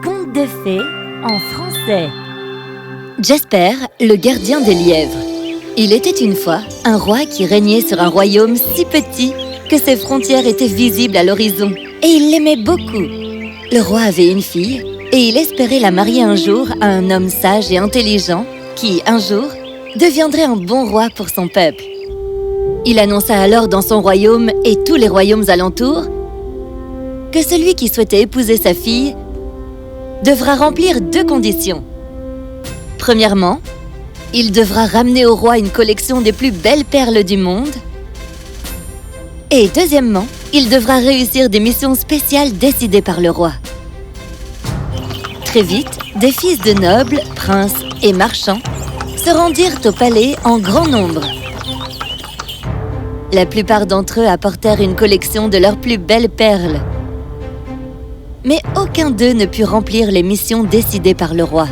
Conte de fées en français. Jasper, le gardien des lièvres. Il était une fois un roi qui régnait sur un royaume si petit que ses frontières étaient visibles à l'horizon. Et il l'aimait beaucoup. Le roi avait une fille et il espérait la marier un jour à un homme sage et intelligent qui, un jour, deviendrait un bon roi pour son peuple. Il annonça alors dans son royaume et tous les royaumes alentours que celui qui souhaitait épouser sa fille devra remplir 2 conditions. Premièrement, il devra ramener au roi une collection des plus belles perles du monde. Et deuxièmement, il devra réussir des missions spéciales décidées par le roi. Très vite, des fils de nobles, princes et marchands se rendirent au palais en grand nombre. La plupart d'entre eux apportèrent une collection de leurs plus belles perles. Mais aucun d'eux ne put remplir les missions décidées par le roi.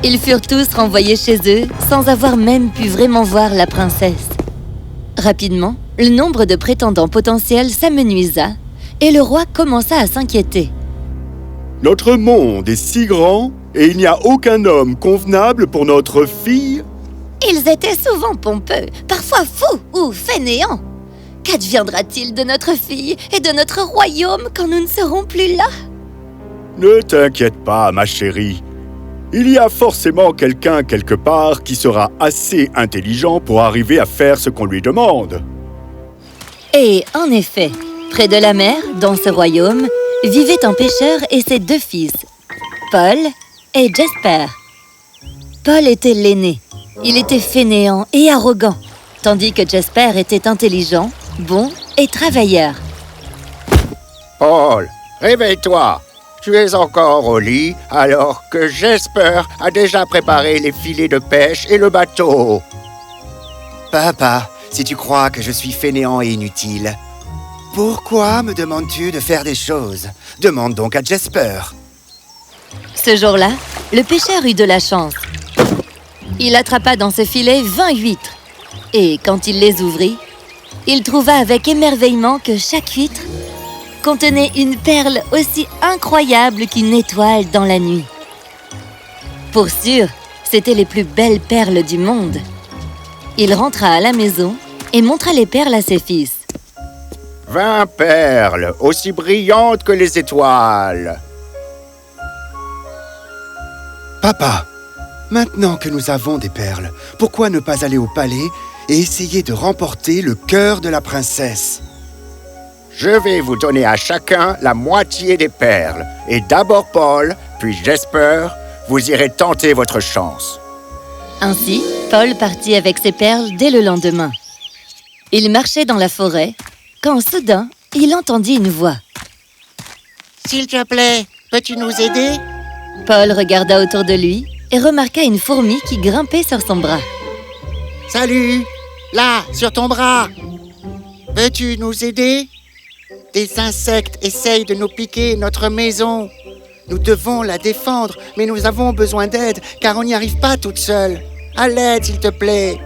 Ils furent tous renvoyés chez eux sans avoir même pu vraiment voir la princesse. Rapidement, le nombre de prétendants potentiels s'amenuisa et le roi commença à s'inquiéter. Notre monde est si grand et il n'y a aucun homme convenable pour notre fille. Ils étaient souvent pompeux, parfois fous ou fainéants. Qu'adviendra-t-il de notre fille et de notre royaume quand nous ne serons plus là? Ne t'inquiète pas, ma chérie. Il y a forcément quelqu'un quelque part qui sera assez intelligent pour arriver à faire ce qu'on lui demande. Et en effet, près de la mer, dans ce royaume, vivait un pêcheur et ses 2 fils, Paul et Jasper. Paul était l'aîné. Il était fainéant et arrogant, tandis que Jasper était intelligent, bon et travailleur. Paul, réveille-toi! Tu es encore au lit alors que Jasper a déjà préparé les filets de pêche et le bateau. Papa, si tu crois que je suis fainéant et inutile, pourquoi me demandes-tu de faire des choses? Demande donc à Jasper. Ce jour-là, le pêcheur eut de la chance. Il attrapa dans ce filet 20 huîtres. Et quand il les ouvrit, il trouva avec émerveillement que chaque huître contenait une perle aussi incroyable qu'une étoile dans la nuit. Pour sûr, c'étaient les plus belles perles du monde. Il rentra à la maison et montra les perles à ses fils. 20 perles, aussi brillantes que les étoiles. Papa, maintenant que nous avons des perles, pourquoi ne pas aller au palais et essayer de remporter le cœur de la princesse? Je vais vous donner à chacun la moitié des perles. Et d'abord Paul, puis Jasper, vous irez tenter votre chance. Ainsi, Paul partit avec ses perles dès le lendemain. Il marchait dans la forêt, quand soudain, il entendit une voix. « S'il te plaît, peux-tu nous aider ?» Paul regarda autour de lui et remarqua une fourmi qui grimpait sur son bras. « Salut! Là, sur ton bras! Peux-tu nous aider? Des insectes essayent de nous piquer notre maison. Nous devons la défendre, mais nous avons besoin d'aide, car on n'y arrive pas toute seule. À l'aide, s'il te plaît.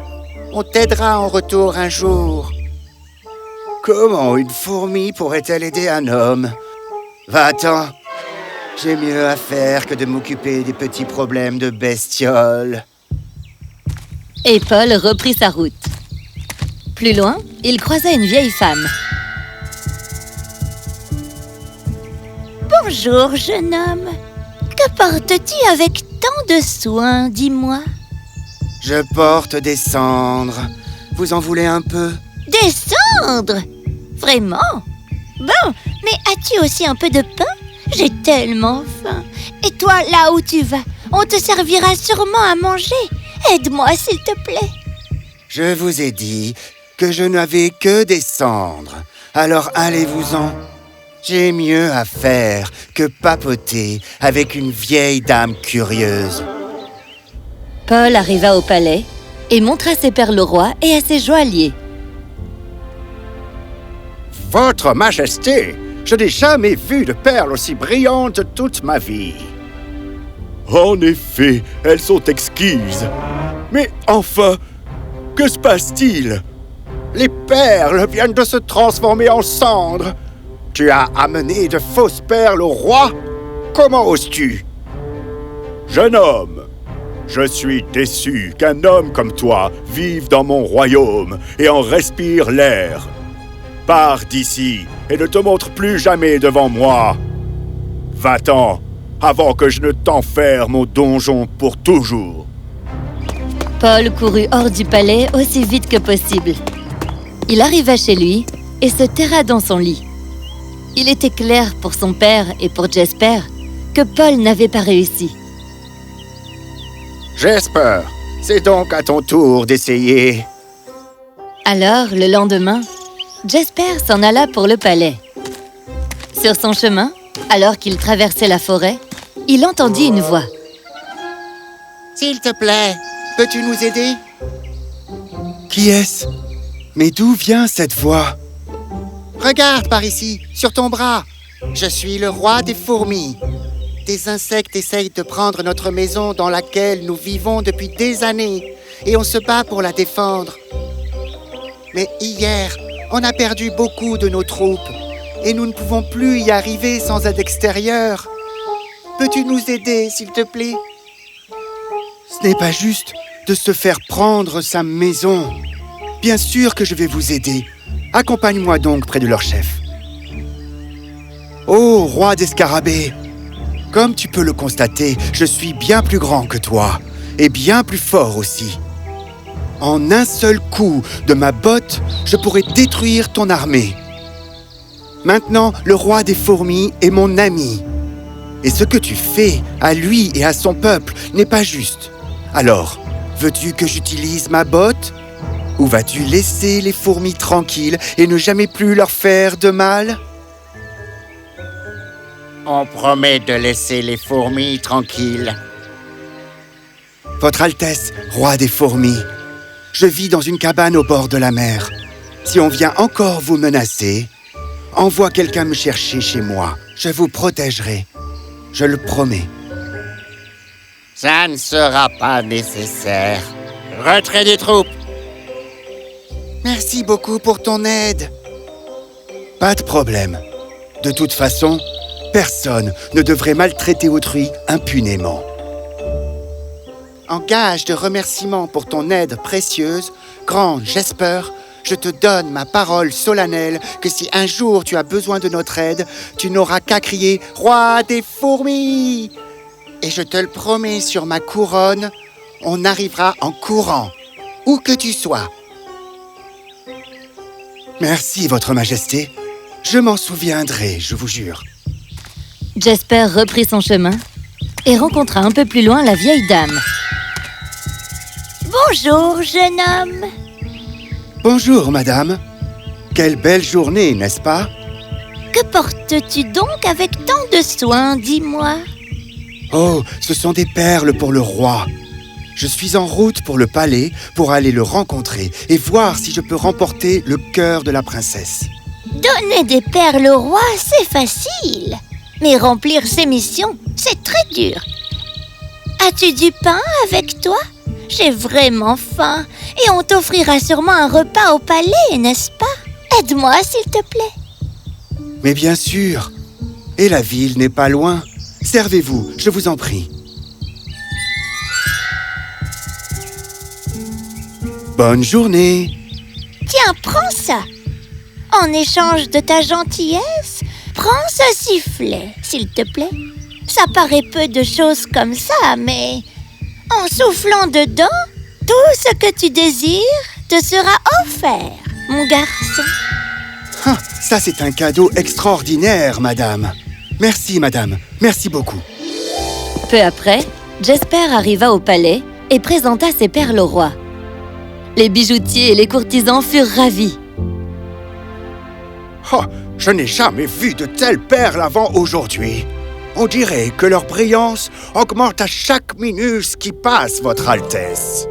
On t'aidera en retour un jour. » Comment une fourmi pourrait-elle aider un homme? Va-t'en! J'ai mieux à faire que de m'occuper des petits problèmes de bestioles. Et Paul reprit sa route. Plus loin, il croisa une vieille femme. « Bonjour, jeune homme. Que portes-tu avec tant de soin, dis-moi ?» Je porte des cendres. Vous en voulez un peu? Des cendres? Vraiment? Bon, mais as-tu aussi un peu de pain? J'ai tellement faim. Et toi, là où tu vas, on te servira sûrement à manger. Aide-moi, s'il te plaît. Je vous ai dit que je n'avais que des cendres. Alors allez-vous-en. J'ai mieux à faire que papoter avec une vieille dame curieuse. Paul arriva au palais et montra ses perles au roi et à ses joailliers. « Votre Majesté, je n'ai jamais vu de perles aussi brillantes toute ma vie. » En effet, elles sont exquises. Mais enfin, que se passe-t-il? Les perles viennent de se transformer en cendres. Tu as amené de fausses perles au roi? Comment oses-tu? Jeune homme, je suis déçu qu'un homme comme toi vive dans mon royaume et en respire l'air. Pars d'ici et ne te montre plus jamais devant moi. Va-t'en, avant que je ne t'enferme mon donjon pour toujours. Paul courut hors du palais aussi vite que possible. Il arriva chez lui et se terra dans son lit. Il était clair pour son père et pour Jasper que Paul n'avait pas réussi. Jasper, c'est donc à ton tour d'essayer. Alors, le lendemain, Jasper s'en alla pour le palais. Sur son chemin, alors qu'il traversait la forêt, il entendit une voix. « S'il te plaît, peux-tu nous aider ?» Qui est-ce? Mais d'où vient cette voix? Regarde par ici, sur ton bras. Je suis le roi des fourmis. Des insectes essayent de prendre notre maison dans laquelle nous vivons depuis des années et on se bat pour la défendre. Mais hier, on a perdu beaucoup de nos troupes et nous ne pouvons plus y arriver sans aide extérieure. Peux-tu nous aider, s'il te plaît? Ce n'est pas juste de se faire prendre sa maison. Bien sûr que je vais vous aider. Accompagne-moi donc près de leur chef. Ô roi des scarabées! Comme tu peux le constater, je suis bien plus grand que toi, et bien plus fort aussi. En un seul coup de ma botte, je pourrais détruire ton armée. Maintenant, le roi des fourmis est mon ami. Et ce que tu fais à lui et à son peuple n'est pas juste. Alors, veux-tu que j'utilise ma botte? Ou vas-tu laisser les fourmis tranquilles et ne jamais plus leur faire de mal? On promet de laisser les fourmis tranquilles. Votre Altesse, roi des fourmis, je vis dans une cabane au bord de la mer. Si on vient encore vous menacer, envoie quelqu'un me chercher chez moi. Je vous protégerai. Je le promets. Ça ne sera pas nécessaire. Retrait des troupes. Merci beaucoup pour ton aide. Pas de problème. De toute façon, personne ne devrait maltraiter autrui impunément. En gage de remerciement pour ton aide précieuse, grand Jasper, je te donne ma parole solennelle que si un jour tu as besoin de notre aide, tu n'auras qu'à crier « Roi des fourmis !» Et je te le promets sur ma couronne, on arrivera en courant, où que tu sois. Merci, Votre Majesté. Je m'en souviendrai, je vous jure. Jasper reprit son chemin et rencontra un peu plus loin la vieille dame. Bonjour, jeune homme. Bonjour, madame. Quelle belle journée, n'est-ce pas? Que portes-tu donc avec tant de soin, dis-moi? Oh, ce sont des perles pour le roi. Je suis en route pour le palais pour aller le rencontrer et voir si je peux remporter le cœur de la princesse. Donner des perles au roi, c'est facile. Mais remplir ses missions, c'est très dur. As-tu du pain avec toi? J'ai vraiment faim et on t'offrira sûrement un repas au palais, n'est-ce pas? Aide-moi, s'il te plaît. Mais bien sûr. Et la ville n'est pas loin. Servez-vous, je vous en prie. Bonne journée. Tiens, prends ça. En échange de ta gentillesse, prends ce sifflet, s'il te plaît. Ça paraît peu de choses comme ça, mais en soufflant dedans, tout ce que tu désires te sera offert, mon garçon. Ah, ça, c'est un cadeau extraordinaire, madame. Merci, madame. Merci beaucoup. Peu après, Jasper arriva au palais et présenta ses perles au roi. Les bijoutiers et les courtisans furent ravis. Oh, je n'ai jamais vu de telles perles avant aujourd'hui. On dirait que leur brillance augmente à chaque minute qui passe, Votre Altesse.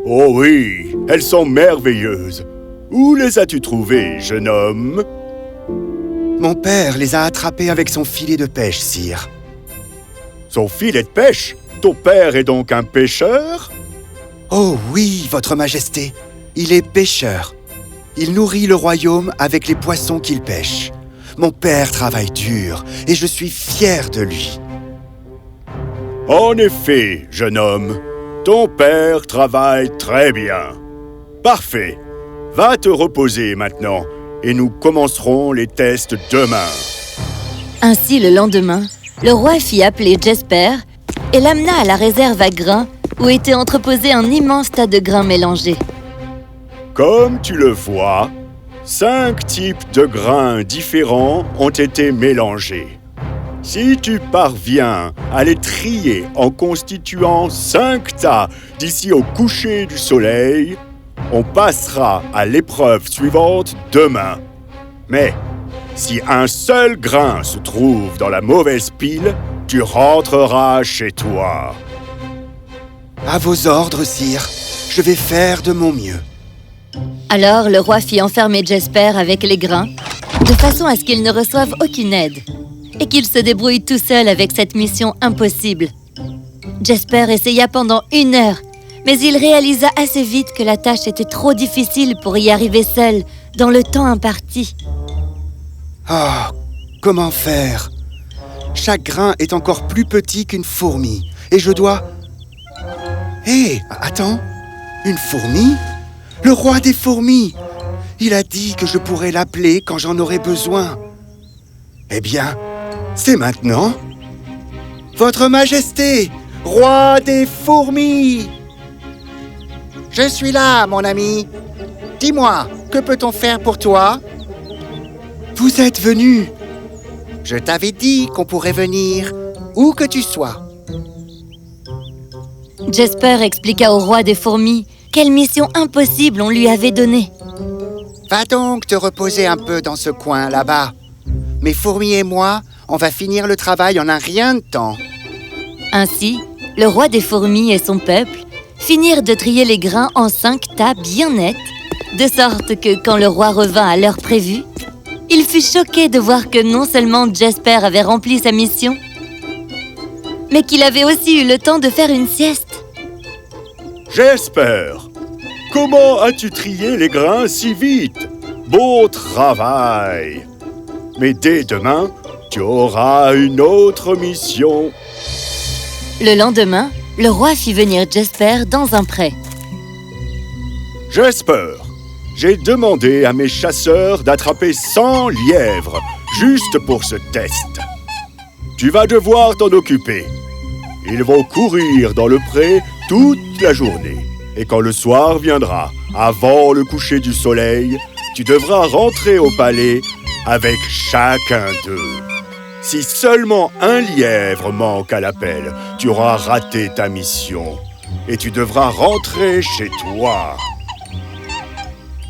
Oh oui, elles sont merveilleuses. Où les as-tu trouvées, jeune homme? Mon père les a attrapées avec son filet de pêche, sire. Son filet de pêche? Ton père est donc un pêcheur? Oh oui, Votre Majesté, il est pêcheur. Il nourrit le royaume avec les poissons qu'il pêche. Mon père travaille dur et je suis fier de lui. En effet, jeune homme, ton père travaille très bien. Parfait. Va te reposer maintenant et nous commencerons les tests demain. Ainsi, le lendemain, le roi fit appeler Jesper et l'amena à la réserve à grains où était entreposé un immense tas de grains mélangés. Comme tu le vois, 5 types de grains différents ont été mélangés. Si tu parviens à les trier en constituant 5 tas d'ici au coucher du soleil, on passera à l'épreuve suivante demain. Mais si un seul grain se trouve dans la mauvaise pile, tu rentreras chez toi. À vos ordres, sire. Je vais faire de mon mieux. Alors le roi fit enfermer Jesper avec les grains, de façon à ce qu'il ne reçoive aucune aide, et qu'il se débrouille tout seul avec cette mission impossible. Jesper essaya pendant 1 heure, mais il réalisa assez vite que la tâche était trop difficile pour y arriver seul, dans le temps imparti. Oh, comment faire? Chaque grain est encore plus petit qu'une fourmi, et je dois... Hé, attends, une fourmi? Le roi des fourmis! Il a dit que je pourrais l'appeler quand j'en aurais besoin. Eh bien, c'est maintenant. Votre Majesté, roi des fourmis! Je suis là, mon ami. Dis-moi, que peut-on faire pour toi? Vous êtes venu. Je t'avais dit qu'on pourrait venir, où que tu sois. Jesper expliqua au roi des fourmis quelle mission impossible on lui avait donnée. Va donc te reposer un peu dans ce coin, là-bas. Mes fourmis et moi, on va finir le travail en un rien de temps. Ainsi, le roi des fourmis et son peuple finirent de trier les grains en 5 tas bien nets, de sorte que quand le roi revint à l'heure prévue, il fut choqué de voir que non seulement Jesper avait rempli sa mission, mais qu'il avait aussi eu le temps de faire une sieste. Jesper, comment as-tu trié les grains si vite? Bon travail! Mais dès demain, tu auras une autre mission. Le lendemain, le roi fit venir Jesper dans un pré. Jesper, j'ai demandé à mes chasseurs d'attraper 100 lièvres, juste pour ce test. Tu vas devoir t'en occuper. Ils vont courir dans le pré toute la journée. Et quand le soir viendra, avant le coucher du soleil, tu devras rentrer au palais avec chacun d'eux. Si seulement un lièvre manque à l'appel, tu auras raté ta mission. Et tu devras rentrer chez toi.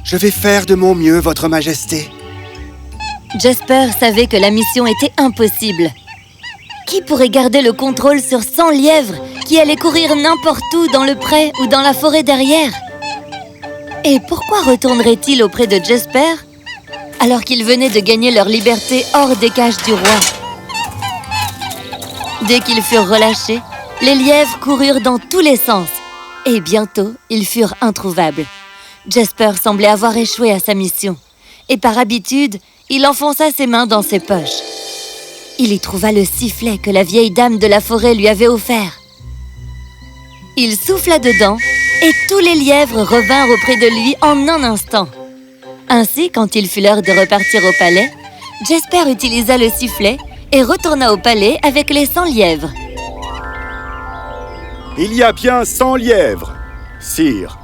Je vais faire de mon mieux, Votre Majesté. Jesper savait que la mission était impossible. Qui pourrait garder le contrôle sur 100 lièvres qui allaient courir n'importe où dans le pré ou dans la forêt derrière? Et pourquoi retournerait-il auprès de Jesper alors qu'ils venaient de gagner leur liberté hors des cages du roi? Dès qu'ils furent relâchés, les lièvres coururent dans tous les sens et bientôt ils furent introuvables. Jesper semblait avoir échoué à sa mission et par habitude, il enfonça ses mains dans ses poches. Il y trouva le sifflet que la vieille dame de la forêt lui avait offert. Il souffla dedans et tous les lièvres revinrent auprès de lui en un instant. Ainsi, quand il fut l'heure de repartir au palais, Jesper utilisa le sifflet et retourna au palais avec les 100 lièvres. Il y a bien 100 lièvres, sire.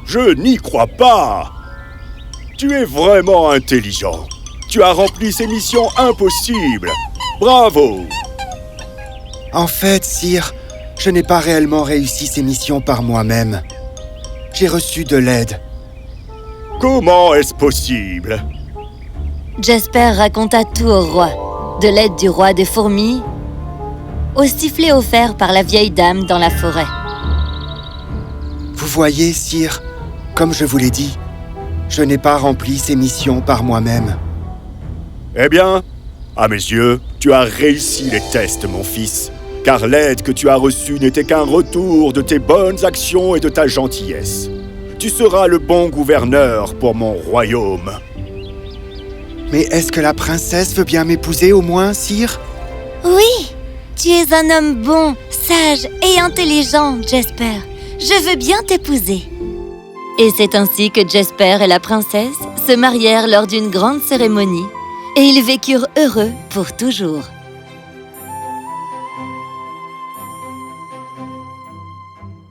Je n'y crois pas. Tu es vraiment intelligent. Tu as rempli ces missions impossibles. Bravo! En fait, sire, je n'ai pas réellement réussi ces missions par moi-même. J'ai reçu de l'aide. Comment est-ce possible? Jesper raconta tout au roi, de l'aide du roi des fourmis au sifflet offert par la vieille dame dans la forêt. Vous voyez, sire, comme je vous l'ai dit, je n'ai pas rempli ces missions par moi-même. Eh bien, à mes yeux, tu as réussi les tests, mon fils, car l'aide que tu as reçue n'était qu'un retour de tes bonnes actions et de ta gentillesse. Tu seras le bon gouverneur pour mon royaume. Mais est-ce que la princesse veut bien m'épouser au moins, sire? Oui, tu es un homme bon, sage et intelligent, Jasper. Je veux bien t'épouser. Et c'est ainsi que Jasper et la princesse se marièrent lors d'une grande cérémonie. Et ils vécurent heureux pour toujours.